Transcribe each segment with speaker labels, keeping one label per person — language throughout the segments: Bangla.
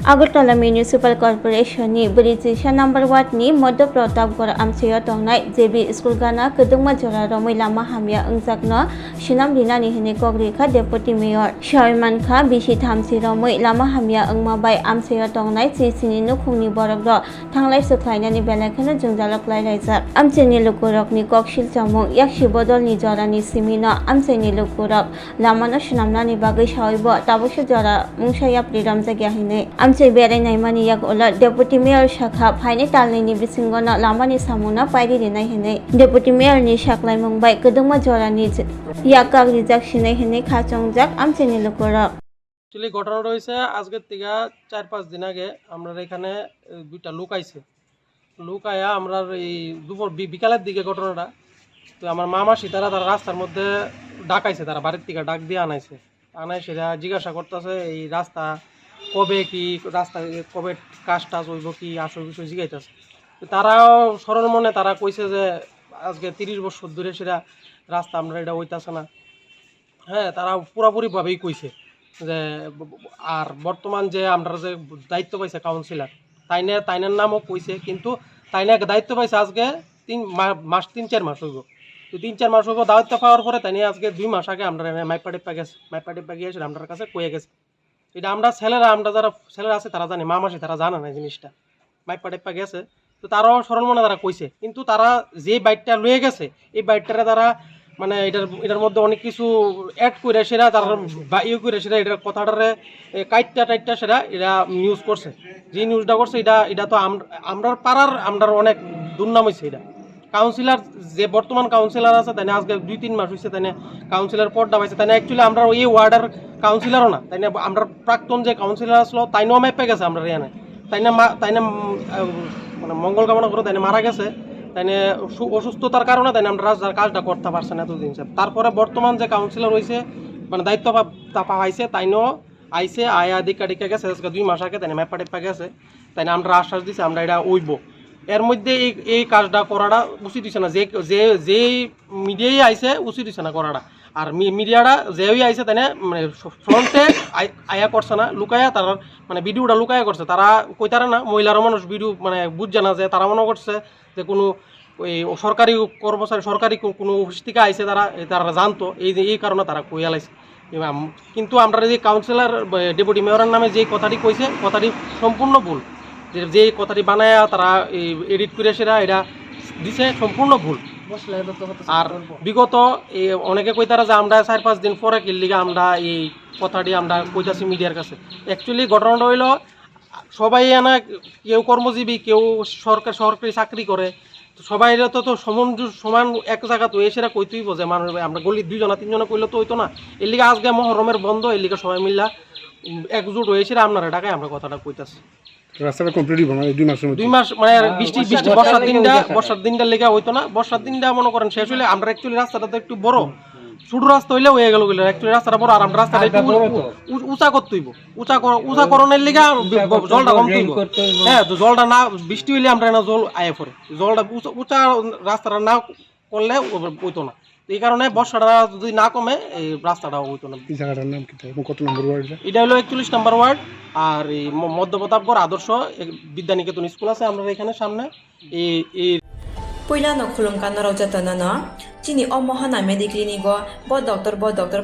Speaker 1: Agartala Municipal Corporation ni Bridge number 1 ni Madhya Pratapgarh Amchaya tongnai JB School gana Kedungma Jora Romoi Lama Hamya Angjakno Shinam Rina ni hine Kogrika Deputy Mayor Shaiman Kha Bishi Thamsi Romoi Lama Hamya Angma bai Amchaya tongnai Chisini Nukhungni Borokdo Thanglai Suklaina ni Belakana Jungjalak Lai Raijak Amcheni Lukurok ni Kokshil Chamung Yakshi Bodol ni Jora ni Simino Amcheni Lukurok Lamano Shinamna ni Bagai Shaibo Tabusha Jora Mungshaya Pridam Jagya hine Amchai berai naimani yak ola Deputy Mayor Shakha phaini talni ni bisingono lamani samuna pairi rinai hene Deputy Mayor ni Shaklai Mumbai Kedungma Jora ni yakak rijak shinai hene khachongjak amcheni lokora
Speaker 2: Actually ঘটনা রয়েছে আজকের থেকে 4-5 দিন আগে আমরা এখানে দুইটা লোক আইছে লোক আয়া আমরা এই দুপুর বিকালের দিকে ঘটনাটা তো আমার মামা তারা রাস্তার মধ্যে ডাকাইছে তারা বাড়ির থেকে ডাক দিয়ে আনাইছে সেটা জিজ্ঞাসা করতেছে এই রাস্তা কবে কি রাস্তা কবে কাজটা হইব কি আসল বিষয় জিজ্ঞাইতেছে তারাও সরল মনে তারা কইছে যে আজকে 30 বছর ধরে সেটা রাস্তা আমরা এটা হইতাছে না হ্যাঁ তারা পুরোপুরিভাবেই কইছে যে আর বর্তমান যে আমরা যে দায়িত্ব পাইছে কাউন্সিলর তাইনের নামও কইছে কিন্তু তাইনে দায়িত্ব পাইছে আজকে 3-4 মাস হইব তো 3-4 মাস হইব দায়িত্ব পাওয়ার পরে তাইনে আজকে 2 মাস আগে আমরা মাইপাটে গেছে আমরা কাছে কয়ে গেছে এটা আমরা যারা ছেলেরা আছে তারা জানে মামাসি তারা জানে না জিনিসটা মাইপাটে গেছে তো তারাও সরল মনে তারা কইছে কিন্তু তারা যে বাইকটা লয়ে গেছে এই বাইকটারে তারা মানে এটার মধ্যে অনেক কিছু অ্যাড করে সেটা তার ইয়ে করে সেটা এটার কথাটারে টাইটটা সেটা এরা নিউজ করছে যে নিউজটা করছে এটা তো আমরা পাড়ার আমরা অনেক দুর্নাম হয়েছে এটা কাউন্সিলর যে বর্তমান কাউন্সিলর আছে তাই আজকে 2-3 মাস হয়েছে তাই কাউন্সিলর পদটা পাইছে তাই অ্যাকচুয়ালি আমরা এই ওয়ার্ডের কাউন্সিলরও না তাই আমরা প্রাক্তন যে কাউন্সিলর আসলো তাই নাও মেপে গেছে আমরা এখানে তাই না মানে মঙ্গল কামনা করে তাই মারা গেছে তাই অসুস্থতার কারণে তাই আমরা রাস্তার কাজটা করতে পারছে না এতদিন তারপরে বর্তমান যে কাউন্সিলর হয়েছে মানে দায়িত্ব পাইছে তাইনও আইসে আয়া দিকা গেছে আজকে 2 মাস আগে তাই মেপা গেছে তাই আমরা আশ্বাস দিছে আমরা এটা উইব এর মধ্যে এই কাজটা করাটা উচিত হইছে না যে মিডিয়াই আইছে উচিত হইছে না করাটা আর মিডিয়াটা যেই আইছে তাই মানে ফ্রন্টে আয়া করছে না লুকায়া তার মানে ভিডিওটা লুকায়া করছে তারা কইতারা না মহিলার মানুষ ভিডিও মানে বুঝছে না যে তারা মনে করছে যে কোনো ওই সরকারি কর্মচারী সরকারি কোনো অফিস থেকে আইছে তারা জানতো এই কারণে তারা কইয়া লাইছে কিন্তু আমরা যে কাউন্সিলর ডেপুটি মেয়রের নামে যে কথাটি কইছে কথাটি সম্পূর্ণ ভুল যে কথাটি বানায়া তারা এডিট করে সেটা এটা দিছে সম্পূর্ণ ভুল আর বিগত অনেকে কইতারা যে আমরা 4-5 দিন পরে কিল্লিগা আমরা এই কথাটি আমরা কইতাছি মিডিয়ার কাছে অ্যাকচুয়ালি ঘটনাটা হইল সবাই না কেউ কর্মজীবী কেউ সরকারি চাকরি করে সবাই তো সমান এক জায়গা তো এসে কইতেই বোঝে মানুষ আমরা গলি 2-3 কইলে তো হইতো না এর লিগে আজকে মহরমের বন্ধ এর লিগে সবাই মিল্লা একজুট হয়েছে আপনারা ঢাকায় আমরা কথাটা কইতাছি
Speaker 3: রাস্তাটা কমপ্লিটলি বানাই
Speaker 2: 2 মাস মানে বৃষ্টি বর্ষার দিনটা লেগে হইতো না বর্ষার দিনটা মনে করেন শেষ হইলে আমরা অ্যাকচুয়ালি রাস্তাটা তো একটু বড় ছোট রাস্তা হইলে হয়ে গেল অ্যাকচুয়ালি রাস্তাটা বড় আর আমরা রাস্তাটা একটু উঁচা করতে হইব উঁচা করণের লিগা জলটা কমতে হইব হ্যাঁ তো জলটা না বৃষ্টি হইলে আমরা না জল আয়ে পড়ে জলটা উঁচা রাস্তাটা না করলে হইতো না এই কারণে বর্ষাটা যদি না কমে এই রাস্তাটাও হইতো না
Speaker 3: এই জায়গাটার নাম কি এবং কত নম্বর ওয়ার্ড
Speaker 2: এটা হলো 41 নম্বর ওয়ার্ড আর এই মধ্য প্রতাপগড় আদর্শ বিদ্যানিকেতন স্কুল আছে আমরা এখানে সামনে এই
Speaker 4: Puilano khulumkan raujatana no chini o mohana mediclinigo bo doctor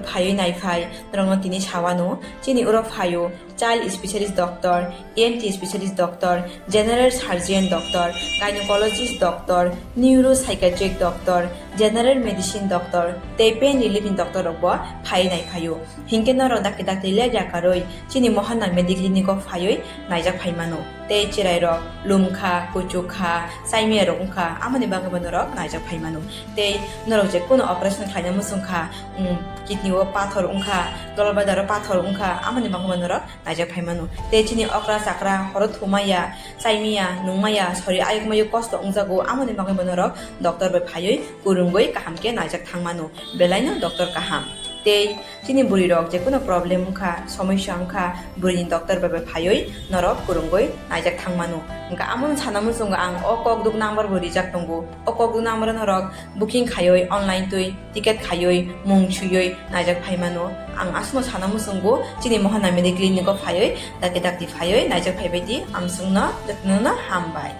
Speaker 4: phayo nai phai rangno tini chawano chini uro phayo child specialist doctor ENT specialist doctor general surgeon doctor gynecologist doctor neuropsychiatric doctor general medicine doctor te pain relieving doctor bo phai nai phayo hinkeno ro dakte le jakaroi chini mohana mediclinigo phayo naijak phaimano te chirai ro lumkha kuchukha saime ro ungkha amani bagabano naijak phaimano te noro je kono operation khaina musungkha kidney o pathor ungkha dolbadaro pathor ungkha amani bagabano naijak phaimano te chini okra sakra horo thumaya saimia nungmaya sori ayukmayu kosto ungjago amani bagabano doctor be phayoi kurungoi kahamke naijak thangmano belaino doctor kaham tei chini buri rok je কোনো problem ongkha সমস্যা ongkha burini doctor bai phaioi norok kurungoi naijak thangmano engka amon sanamu songo ang o kokduk number bo rijak tongo o kokduk number norok booking khaioi online tui ticket khaioi mung chuyoi naijak phaimano ang asmo sanamu songo chini mohanamedi clinic o phaioi dake dakti phaioi naijak phaibaidi amsungno datnono hambai